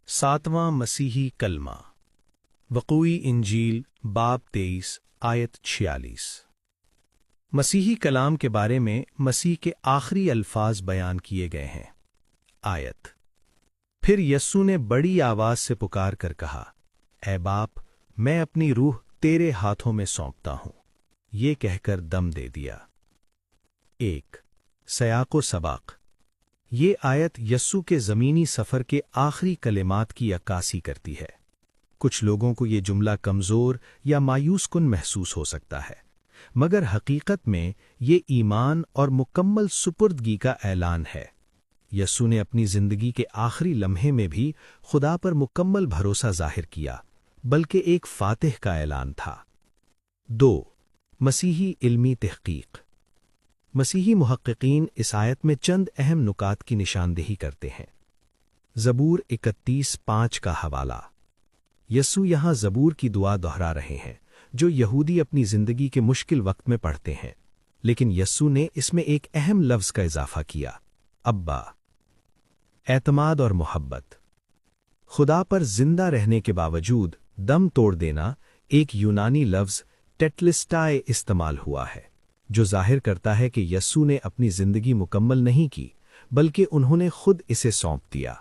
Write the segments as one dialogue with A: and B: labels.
A: 7واں مسیحی کلمہ وقوعی انجیل باب 23 آیت 46۔ مسیحی کلام کے بارے میں مسیح کے آخری الفاظ بیان کیے گئے ہیں۔ آیت: پھر یسوع نے بڑی آواز سے پکار کر کہا، اے باپ، میں اپنی روح تیرے ہاتھوں میں سونپتا ہوں۔ یہ کہہ کر دم دے دیا۔ 1۔ سیاق و سباق۔ یہ آیت یسوع کے زمینی سفر کے آخری کلمات کی عکاسی کرتی ہے۔ کچھ لوگوں کو یہ جملہ کمزور یا مایوس کن محسوس ہو سکتا ہے، مگر حقیقت میں یہ ایمان اور مکمل سپردگی کا اعلان ہے۔ یسوع نے اپنی زندگی کے آخری لمحے میں بھی خدا پر مکمل بھروسہ ظاہر کیا، بلکہ ایک فاتح کا اعلان تھا۔ 2۔ مسیحی علمی تحقیق۔ مسیحی محققین اس آیت میں چند اہم نکات کی نشاندہی کرتے ہیں۔ زبور 31:5 کا حوالہ۔ یسوع یہاں زبور کی دعا دہرا رہے ہیں جو یہودی اپنی زندگی کے مشکل وقت میں پڑھتے ہیں، لیکن یسوع نے اس میں ایک اہم لفظ کا اضافہ کیا: ابا۔ اعتماد اور محبت۔ خدا پر زندہ رہنے کے باوجود دم توڑ دینا ایک یونانی لفظ ٹیٹلسٹائے استعمال ہوا ہے، جو ظاہر کرتا ہے کہ یسوع نے اپنی زندگی مکمل نہیں کی، بلکہ انہوں نے خود اسے سونپ دیا۔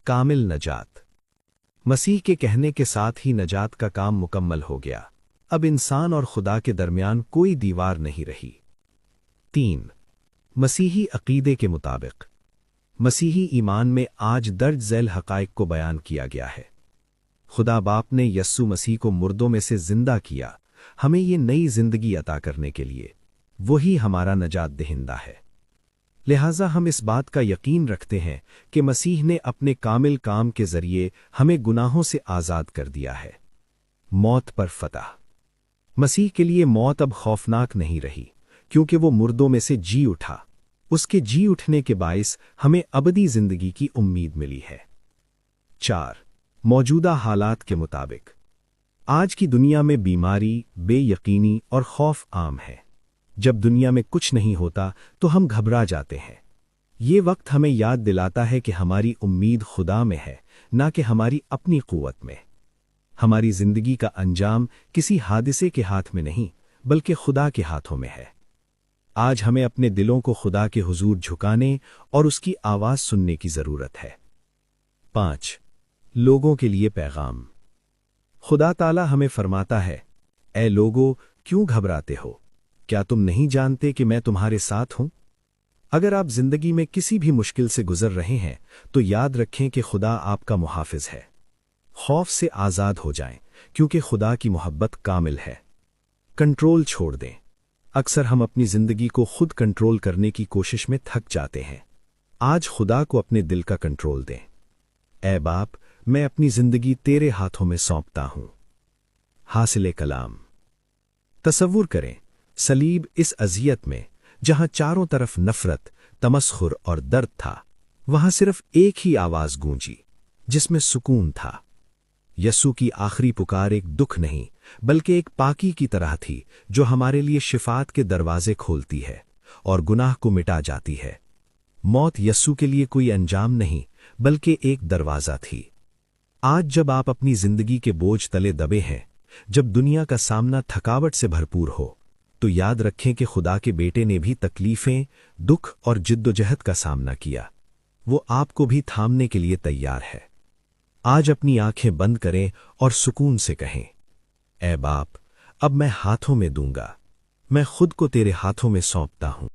A: کامل نجات۔ مسیح کے کہنے کے ساتھ ہی نجات کا کام مکمل ہو گیا۔ اب انسان اور خدا کے درمیان کوئی دیوار نہیں رہی۔ 3۔ مسیحی عقیدے کے مطابق۔ مسیحی ایمان میں آج درج ذیل حقائق کو بیان کیا گیا ہے۔ خدا باپ نے یسوع مسیح کو مردوں میں سے زندہ کیا، ہمیں یہ نئی زندگی عطا کرنے کے لیے۔ وہی ہمارا نجات دہندہ ہے۔ لہٰذا ہم اس بات کا یقین رکھتے ہیں کہ مسیح نے اپنے کامل کام کے ذریعے ہمیں گناہوں سے آزاد کر دیا ہے۔ موت پر فتح۔ مسیح کے لیے موت اب خوفناک نہیں رہی، کیونکہ وہ مردوں میں سے جی اٹھا۔ اس کے جی اٹھنے کے باعث ہمیں ابدی زندگی کی امید ملی ہے۔ 4۔ موجودہ حالات کے مطابق۔ آج کی دنیا میں بیماری، بے یقینی اور خوف عام ہے۔ جب دنیا میں کچھ نہیں ہوتا تو ہم گھبرا جاتے ہیں۔ یہ وقت ہمیں یاد دلاتا ہے کہ ہماری امید خدا میں ہے، نہ کہ ہماری اپنی قوت میں۔ ہماری زندگی کا انجام کسی حادثے کے ہاتھ میں نہیں، بلکہ خدا کے ہاتھوں میں ہے۔ آج ہمیں اپنے دلوں کو خدا کے حضور جھکانے اور اس کی آواز سننے کی ضرورت ہے۔ 5۔ لوگوں کے لیے پیغام۔ خدا تعالیٰ ہمیں فرماتا ہے، اے لوگو، کیوں گھبراتے ہو؟ کیا تم نہیں جانتے کہ میں تمہارے ساتھ ہوں؟ اگر آپ زندگی میں کسی بھی مشکل سے گزر رہے ہیں تو یاد رکھیں کہ خدا آپ کا محافظ ہے۔ خوف سے آزاد ہو جائیں، کیونکہ خدا کی محبت کامل ہے۔ کنٹرول چھوڑ دیں۔ اکثر ہم اپنی زندگی کو خود کنٹرول کرنے کی کوشش میں تھک جاتے ہیں۔ آج خدا کو اپنے دل کا کنٹرول دیں۔ اے باپ، میں اپنی زندگی تیرے ہاتھوں میں سونپتا ہوں۔ حاصل کلام۔ تصور کریں، صلیب اس اذیت میں، جہاں چاروں طرف نفرت، تمسخر اور درد تھا، وہاں صرف ایک ہی آواز گونجی، جس میں سکون تھا۔ یسوع کی آخری پکار ایک دکھ نہیں، بلکہ ایک پاکی کی طرح تھی، جو ہمارے لیے شفاعت کے دروازے کھولتی ہے اور گناہ کو مٹا جاتی ہے۔ موت یسوع کے لیے کوئی انجام نہیں، بلکہ ایک دروازہ تھی۔ آج جب آپ اپنی زندگی کے بوجھ تلے دبے ہیں، جب دنیا کا سامنا تھکاوٹ سے بھرپور ہو، تو یاد رکھیں کہ خدا کے بیٹے نے بھی تکلیفیں، دکھ اور جد و جہد کا سامنا کیا۔ وہ آپ کو بھی تھامنے کے لیے تیار ہے۔ آج اپنی آنکھیں بند کریں اور سکون سے کہیں، اے باپ، اب میں ہاتھوں میں دوں گا، میں خود کو تیرے ہاتھوں میں سونپتا ہوں۔